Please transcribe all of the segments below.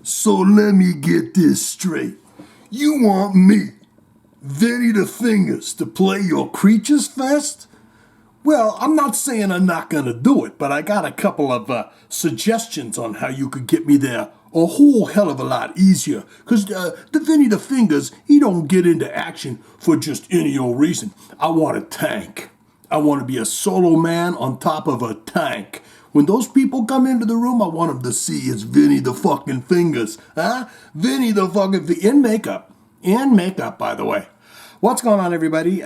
So let me get this straight. You want me, Vinnie the Fingers, to play your Creatures Fest? Well, I'm not saying I'm not gonna do it, but I got a couple of suggestions on how you could get me there a whole hell of a lot easier. Because the Vinnie the Fingers, he don't get into action for just any old reason. I want a tank. I want to be a solo man on top of a tank. When those people come into the room, I want them to see it's Vinnie the fucking Fingers. Huh? Vinnie the fucking in makeup. In makeup, by the way. What's going on, everybody?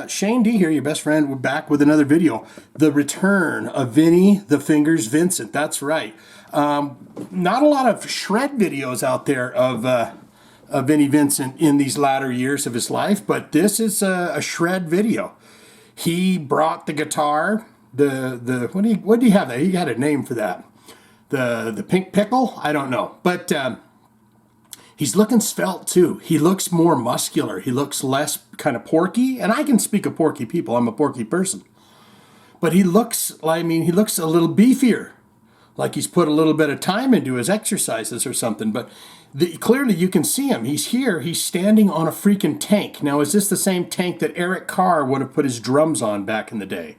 Shane D here, your best friend. We're back with another video. The return of Vinnie the Fingers Vincent. That's right. Not a lot of shred videos out there of Vinnie Vincent in these latter years of his life, but this is a shred video. He brought the guitar. What do you have there? He had a name for that. The pink pickle? I don't know, but. He's looking svelte too. He looks more muscular. He looks less kind of porky. And I can speak of porky people. I'm a porky person. But he looks a little beefier. Like he's put a little bit of time into his exercises or something. But clearly you can see him. He's here. He's standing on a freaking tank. Now, is this the same tank that Eric Carr would have put his drums on back in the day?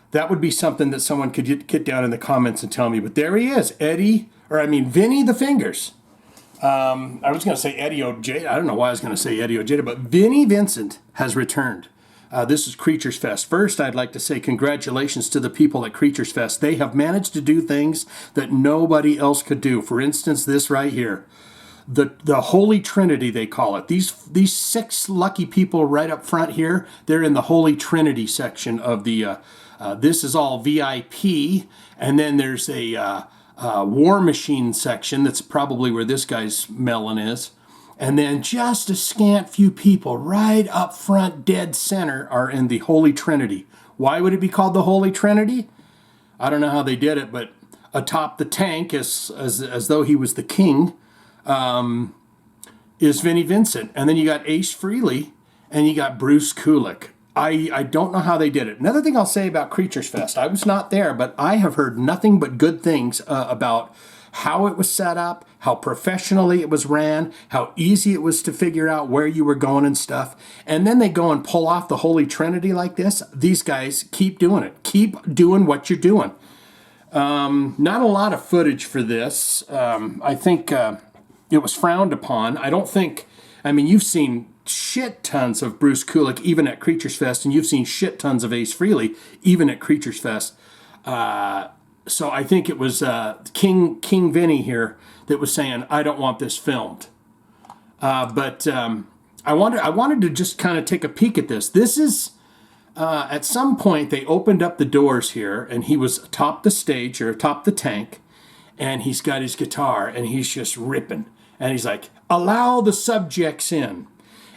That would be something that someone could get down in the comments and tell me. But there he is. Vinnie the Fingers. I was going to say Eddie Ojeda. I don't know why I was going to say Eddie Ojeda, but Vinnie Vincent has returned. This is Creatures Fest. First, I'd like to say congratulations to the people at Creatures Fest. They have managed to do things that nobody else could do. For instance, this right here. The Holy Trinity, they call it. These six lucky people right up front here, they're in the Holy Trinity section of the, this is all VIP, and then there's a... War Machine section, that's probably where this guy's melon is. And then just a scant few people right up front, dead center, are in the Holy Trinity. Why would it be called the Holy Trinity? I don't know how they did it, but atop the tank, as though he was the king, is Vinnie Vincent. And then you got Ace Frehley, and you got Bruce Kulick. I don't know how they did it. Another thing I'll say about Creatures Fest, I was not there, but I have heard nothing but good things about how it was set up, how professionally it was ran, how easy it was to figure out where you were going and stuff. And then they go and pull off the Holy Trinity like this. These guys keep doing it. Keep doing what you're doing. Not a lot of footage for this. I think it was frowned upon. You've seen shit tons of Bruce Kulick even at Creatures Fest, and you've seen shit tons of Ace Frehley even at Creatures Fest. So I think it was King Vinnie here that was saying, I don't want this filmed. But I wanted to just kind of take a peek at this. This is, at some point they opened up the doors here, and he was atop the stage or atop the tank, and he's got his guitar, and he's just ripping. And he's like, allow the subjects in.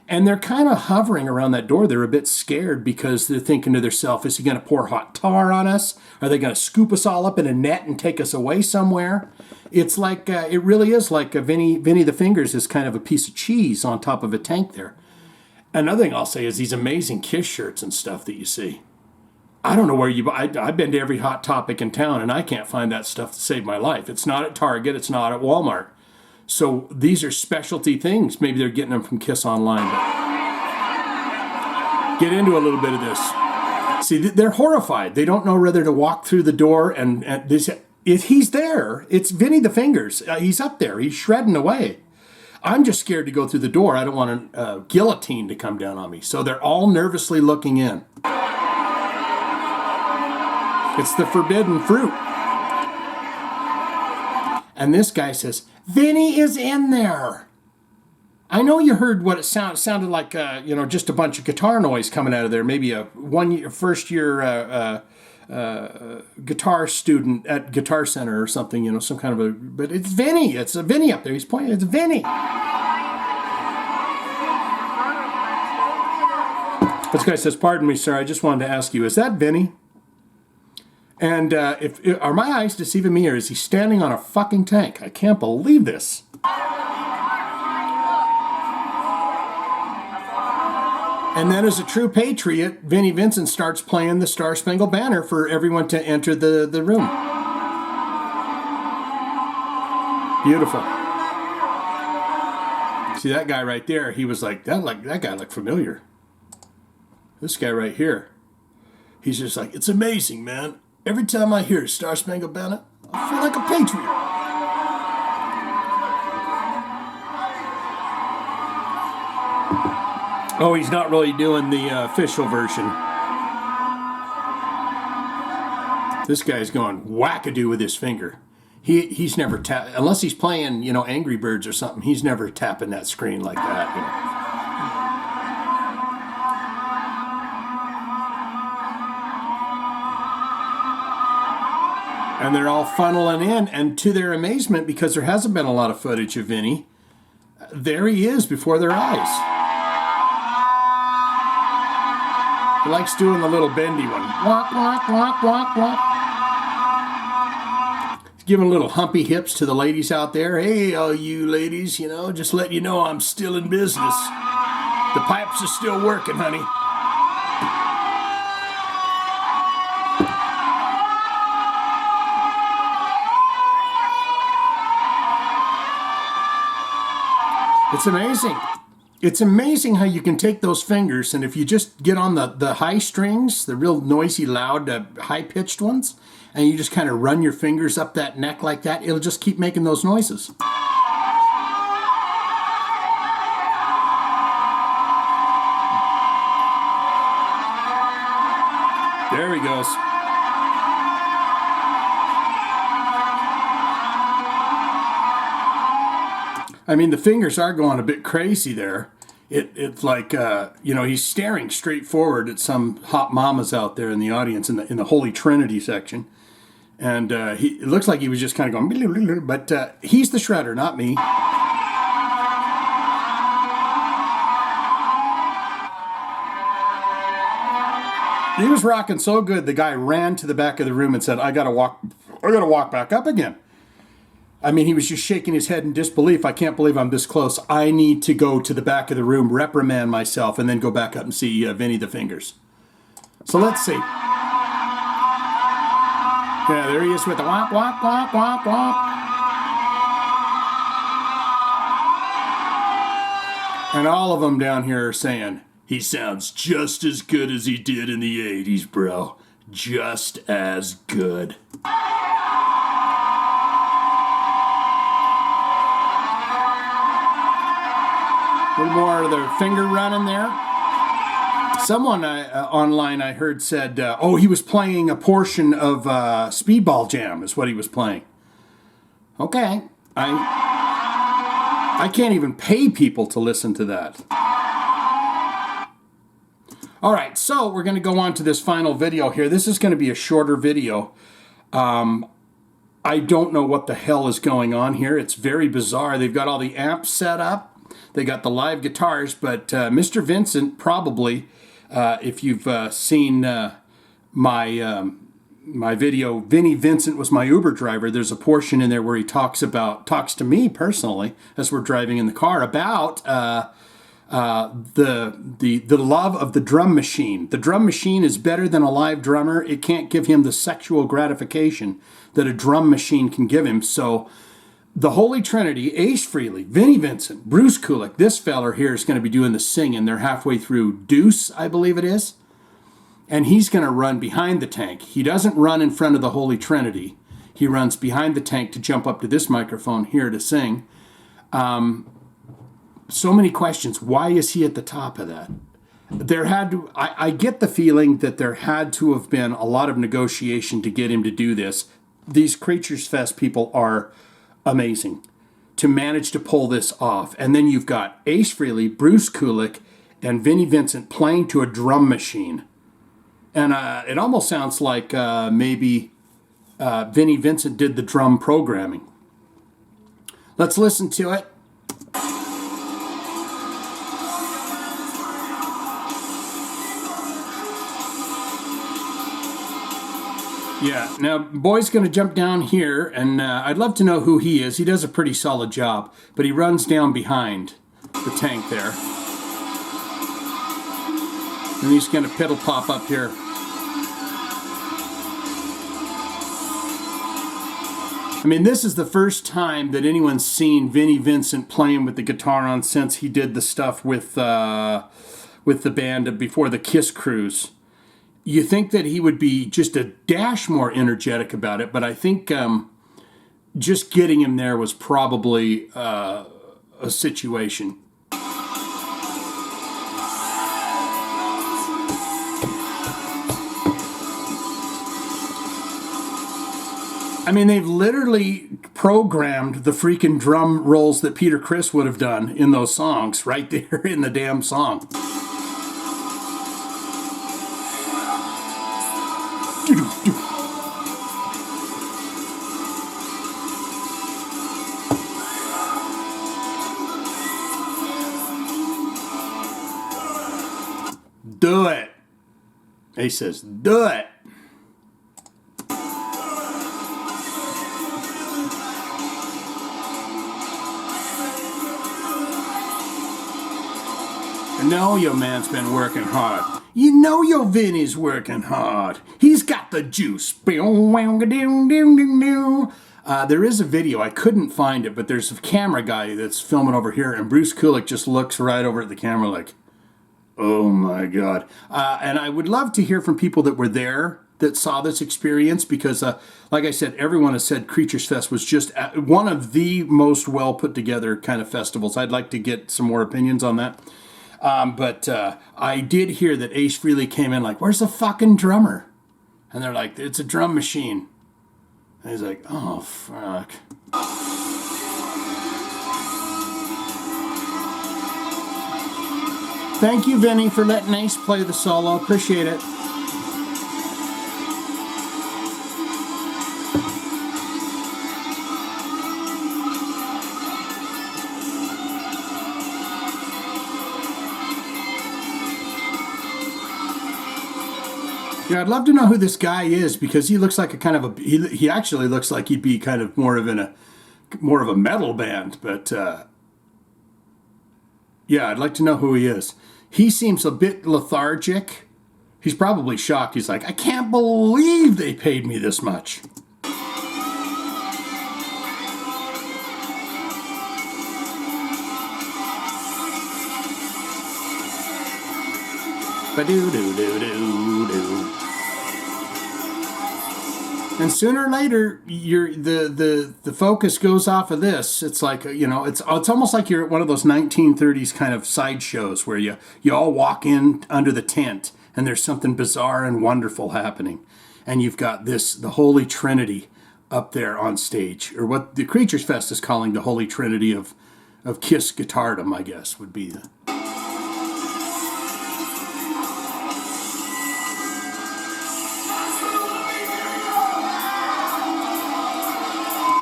And they're kind of hovering around that door. They're a bit scared because they're thinking to themselves, is he going to pour hot tar on us? Are they going to scoop us all up in a net and take us away somewhere? It's like, it really is like Vinnie the Fingers is kind of a piece of cheese on top of a tank there. Another thing I'll say is these amazing Kiss shirts and stuff that you see. I don't know where I've been to every Hot Topic in town, and I can't find that stuff to save my life. It's not at Target. It's not at Walmart. So these are specialty things. Maybe they're getting them from Kiss Online. But get into a little bit of this. See, they're horrified. They don't know whether to walk through the door. And he's there. It's Vinnie the Fingers. He's up there. He's shredding away. I'm just scared to go through the door. I don't want a guillotine to come down on me. So they're all nervously looking in. It's the forbidden fruit. And this guy says, Vinnie is in there. I know you heard what it sounded like, just a bunch of guitar noise coming out of there. Maybe a first year guitar student at Guitar Center or something, some kind of but it's Vinnie. It's a Vinnie up there. He's pointing, it's Vinnie. This guy says, pardon me, sir, I just wanted to ask you, is that Vinnie? And are my eyes deceiving me, or is he standing on a fucking tank? I can't believe this. And then as a true patriot, Vinnie Vincent starts playing the Star Spangled Banner for everyone to enter the room. Beautiful. See that guy right there? He was like that guy looked familiar. This guy right here, he's just like, it's amazing, man. Every time I hear Star Spangled Banner, I feel like a patriot. Oh, he's not really doing the official version. This guy's going wackadoo with his finger. He's never unless he's playing, you know, Angry Birds or something. He's never tapping that screen like that. You know. And they're all funneling in, and to their amazement, because there hasn't been a lot of footage of Vinnie, there he is before their eyes. He likes doing the little bendy one. Walk, walk, walk, walk, walk. He's giving little humpy hips to the ladies out there. Hey, all you ladies, you know, just let you know I'm still in business. The pipes are still working, honey. It's amazing. It's amazing how you can take those fingers, and if you just get on the high strings, the real noisy, loud, high-pitched ones, and you just kind of run your fingers up that neck like that, it'll just keep making those noises. There he goes. I mean, the fingers are going a bit crazy there. It's like, you know, he's staring straight forward at some hot mamas out there in the audience in the Holy Trinity section. And it looks like he was just kind of going, but he's the shredder, not me. He was rocking so good, the guy ran to the back of the room and said, I gotta walk back up again. I mean, he was just shaking his head in disbelief. I can't believe I'm this close. I need to go to the back of the room, reprimand myself, and then go back up and see Vinnie the Fingers. So let's see. Yeah, there he is with the womp, womp, womp, womp, womp. And all of them down here are saying, he sounds just as good as he did in the 80s, bro. Just as good. A little more of the finger running there. Someone online I heard said, oh, he was playing a portion of Speedball Jam is what he was playing. Okay. I can't even pay people to listen to that. All right, so we're going to go on to this final video here. This is going to be a shorter video. I don't know what the hell is going on here. It's very bizarre. They've got all the amps set up. They got the live guitars, but Mr. Vincent probably, if you've seen my video, Vinnie Vincent was my Uber driver. There's a portion in there where he talks to me personally as we're driving in the car about the love of the drum machine. The drum machine is better than a live drummer. It can't give him the sexual gratification that a drum machine can give him. So the Holy Trinity, Ace Frehley, Vinnie Vincent, Bruce Kulick, this feller here is going to be doing the singing. They're halfway through Deuce, I believe it is. And he's going to run behind the tank. He doesn't run in front of the Holy Trinity. He runs behind the tank to jump up to this microphone here to sing. So many questions. Why is he at the top of that? I get the feeling that there had to have been a lot of negotiation to get him to do this. These Creatures Fest people are amazing to manage to pull this off. And then you've got Ace Frehley, Bruce Kulick, and Vinnie Vincent playing to a drum machine. And it almost sounds like maybe Vinnie Vincent did the drum programming. Let's listen to it. Yeah, now Boy's going to jump down here, and I'd love to know who he is. He does a pretty solid job, but he runs down behind the tank there. And he's going to piddle pop up here. I mean, this is the first time that anyone's seen Vinnie Vincent playing with the guitar on since he did the stuff with the band before the Kiss cruise. You think that he would be just a dash more energetic about it, but I think just getting him there was probably a situation. I mean, they've literally programmed the freaking drum rolls that Peter Criss would have done in those songs right there in the damn song. Do it. He says, do it. You know your man's been working hard. You know your Vinny's working hard. He's got the juice. There is a video. I couldn't find it, but there's a camera guy that's filming over here, and Bruce Kulick just looks right over at the camera like, oh my God. And I would love to hear from people that were there that saw this experience because, like I said, everyone has said Creatures Fest was just one of the most well put together kind of festivals. I'd like to get some more opinions on that. But I did hear that Ace Frehley came in like, where's the fucking drummer? And they're like, it's a drum machine. And he's like, oh, fuck. Thank you, Vinny, for letting Ace play the solo. Appreciate it. Yeah, I'd love to know who this guy is because he looks like a kind of a. He actually looks like he'd be kind of more of a metal band, but yeah, I'd like to know who he is. He seems a bit lethargic. He's probably shocked. He's like, I can't believe they paid me this much. Ba-do-do-do-do-do. And sooner or later, the focus goes off of this. It's like, you know, it's almost like you're at one of those 1930s kind of sideshows where you all walk in under the tent and there's something bizarre and wonderful happening. And you've got the Holy Trinity up there on stage, or what the Creatures Fest is calling the Holy Trinity of Kiss guitardom, I guess, would be the...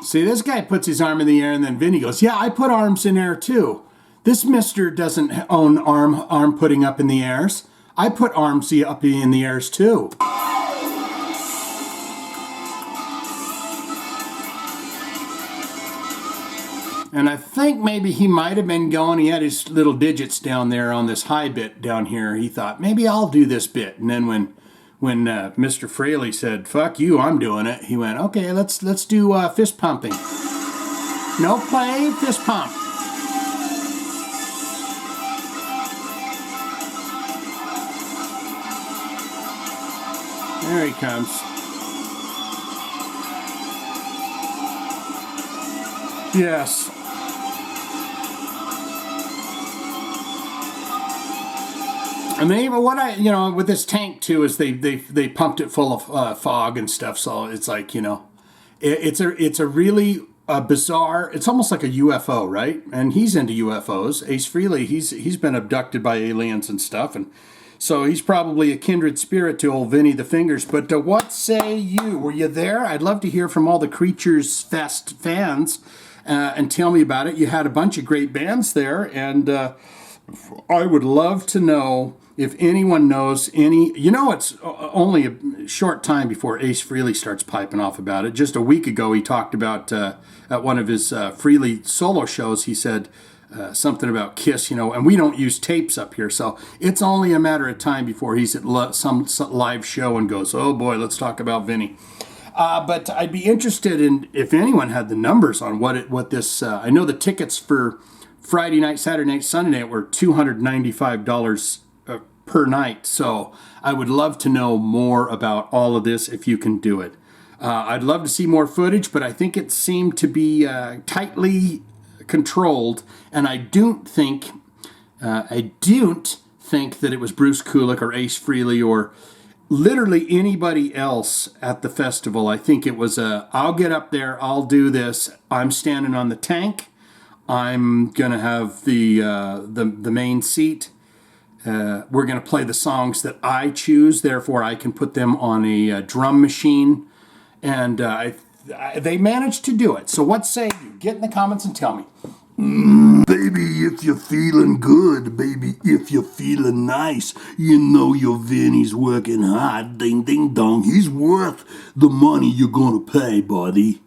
See, this guy puts his arm in the air, and then Vinny goes, yeah, I put arms in air too. This mister doesn't own arm putting up in the airs. I put arms up in the airs too. And I think maybe he might have been going, he had his little digits down there on this high bit down here. He thought, maybe I'll do this bit. And then when Mr. Frehley said, fuck you, I'm doing it, he went, okay, let's do fist pumping. No play, fist pump. There he comes. Yes. And they, with this tank too, is they pumped it full of fog and stuff. So it's like, it's a really bizarre. It's almost like a UFO, right? And he's into UFOs. Ace Frehley, he's been abducted by aliens and stuff, and so he's probably a kindred spirit to old Vinny the Fingers. But what say you? Were you there? I'd love to hear from all the Creatures Fest fans and tell me about it. You had a bunch of great bands there, and I would love to know if anyone knows any. It's only a short time before Ace Frehley starts piping off about it. Just a week ago, he talked about at one of his Frehley solo shows, he said something about Kiss, and we don't use tapes up here, so it's only a matter of time before he's at some live show and goes, oh boy, let's talk about Vinny. But I'd be interested in if anyone had the numbers on what this. I know the tickets for Friday night, Saturday night, Sunday night were $295 per night. So I would love to know more about all of this if you can do it. I'd love to see more footage, but I think it seemed to be tightly controlled, and I don't think that it was Bruce Kulick or Ace Frehley or literally anybody else at the festival. I think it was I'll get up there, I'll do this. I'm standing on the tank. I'm gonna have the main seat. We're gonna play the songs that I choose. Therefore, I can put them on a drum machine, and they managed to do it. So what say you? Get in the comments and tell me. Baby, if you're feeling good, baby, if you're feeling nice, you know your Vinny's working hard, ding, ding, dong. He's worth the money you're gonna pay, buddy.